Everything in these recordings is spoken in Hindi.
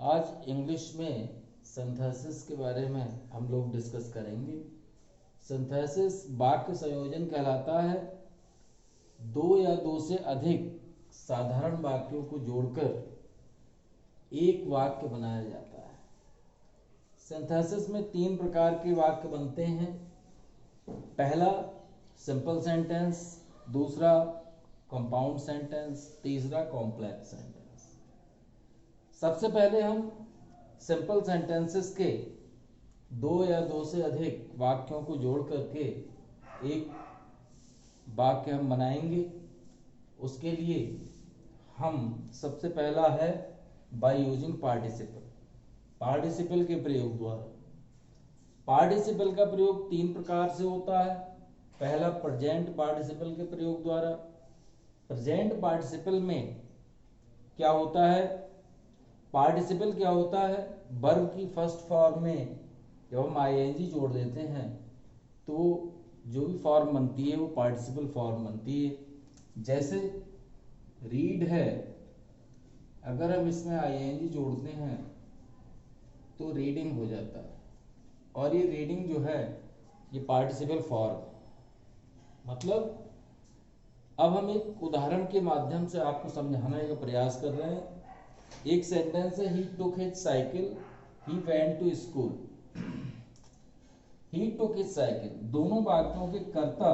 आज इंग्लिश में सिंथेसिस के बारे में हम लोग डिस्कस करेंगे। सिंथेसिस वाक्य संयोजन कहलाता है। दो या दो से अधिक साधारण वाक्यों को जोड़कर एक वाक्य बनाया जाता है। सिंथेसिस में तीन प्रकार के वाक्य बनते हैं। पहला सिंपल सेंटेंस, दूसरा कंपाउंड सेंटेंस, तीसरा कॉम्प्लेक्स सेंटेंस। सबसे पहले हम सिंपल सेंटेंसेस के दो या दो से अधिक वाक्यों को जोड़ करके एक वाक्य हम बनाएंगे। उसके लिए हम सबसे पहला है बाय यूजिंग पार्टिसिपल, पार्टिसिपल के प्रयोग द्वारा। पार्टिसिपल का प्रयोग तीन प्रकार से होता है। पहला प्रेजेंट पार्टिसिपल के प्रयोग द्वारा। प्रेजेंट पार्टिसिपल में क्या होता है, पार्टिसिपल क्या होता है, वर्ब की फर्स्ट फॉर्म में जब हम आईएनजी जोड़ देते हैं तो जो भी फॉर्म बनती है वो पार्टिसिपल फॉर्म बनती है। जैसे रीड है, अगर हम इसमें आईएनजी जोड़ते हैं तो रीडिंग हो जाता है, और ये रीडिंग जो है ये पार्टिसिपल फॉर्म। मतलब अब हम एक उदाहरण के माध्यम से आपको समझाने का प्रयास कर रहे हैं। एक सेंटेंस है, he took his cycle, he went to school. He took his cycle, दोनों वाक्यों के कर्ता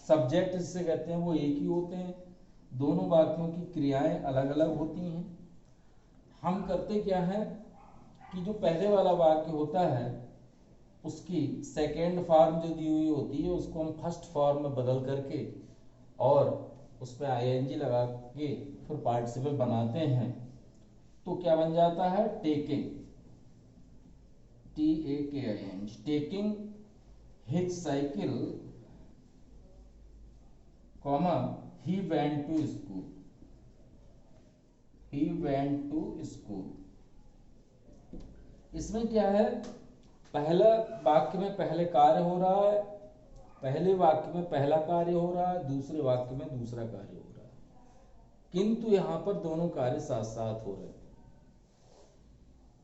सब्जेक्ट जिसे कहते हैं वो एक ही होते हैं। दोनों वाक्यों की क्रियाएं अलग अलग होती हैं। हम करते क्या है कि जो पहले वाला वाक्य होता है उसकी सेकेंड फॉर्म जो दी हुई होती है उसको हम फर्स्ट फॉर्म में बदल करके और उस पर आईएनजी लगा के फिर पार्टिसिपल बनाते हैं। तो क्या बन जाता है, taking, TAKING, taking his cycle, comma he went to school, he went to school. इसमें क्या है, पहला वाक्य में पहले कार्य हो रहा है, पहले वाक्य में पहला कार्य हो रहा है, दूसरे वाक्य में दूसरा कार्य हो रहा है, किंतु यहां पर दोनों कार्य साथ साथ हो रहे हैं।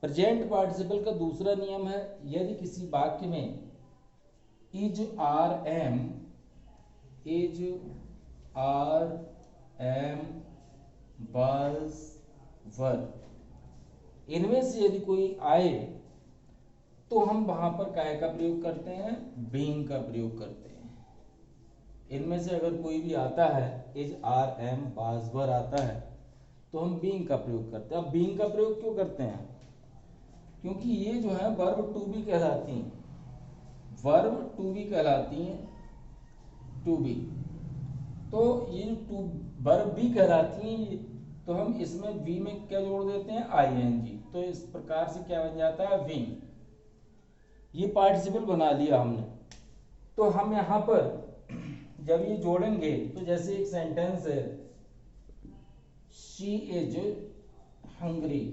प्रेजेंट पार्टिसिपल का दूसरा नियम है, यदि किसी वाक्य में is are am was were इनमें से यदि कोई आए तो हम वहां पर काय का प्रयोग करते हैं, बीइंग का प्रयोग करते हैं। इनमें से अगर कोई भी आता है, is are am was were आता है, तो हम बीइंग का प्रयोग करते हैं। अब बीइंग का प्रयोग क्यों करते हैं, क्योंकि ये जो है वर्ब टू बी कहलाती हैं, वर्ब टू बी कहलाती हैं, टू बी। तो ये टू वर्ब भी कहलाती हैं, तो हम इसमें वी में क्या जोड़ देते हैं, आईएनजी। तो इस प्रकार से क्या बन जाता है, वी। ये पार्टिसिपल बना लिया हमने। तो हम यहां पर जब ये जोड़ेंगे तो जैसे एक सेंटेंस है, she is hungry,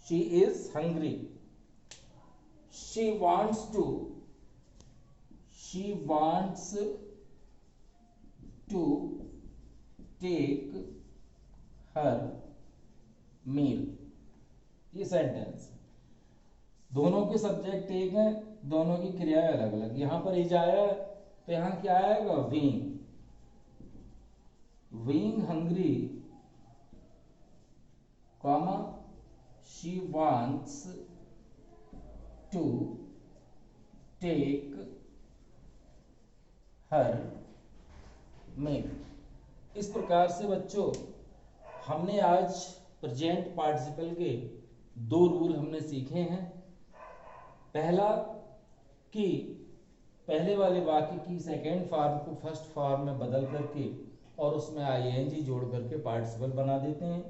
she is hungry, she wants to take her meal। ये सेंटेंस, दोनों के सब्जेक्ट एक हैं, दोनों की क्रियाएं अलग अलग। यहां पर इज आया तो यहां क्या आएगा, being hungry, comma she wants to take her meal। इस प्रकार से बच्चों हमने आज प्रेजेंट पार्टिसिपल के दो रूल हमने सीखे हैं। पहला कि पहले वाले वाक्य की सेकेंड फॉर्म को फर्स्ट फॉर्म में बदल करके और उसमें आईएनजी जोड़ करके पार्टिसिपल बना देते हैं।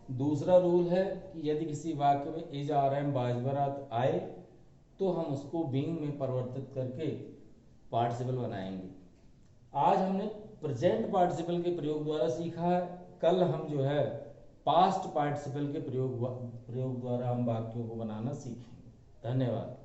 दूसरा रूल है कि यदि किसी वाक्य में is are am was were आए तो हम उसको बीइंग में परिवर्तित करके पार्टिसिपल बनाएंगे। आज हमने प्रेजेंट पार्टिसिपल के प्रयोग द्वारा सीखा है। कल हम जो है पास्ट पार्टिसिपल के प्रयोग द्वारा हम वाक्यों को बनाना सीखेंगे। धन्यवाद।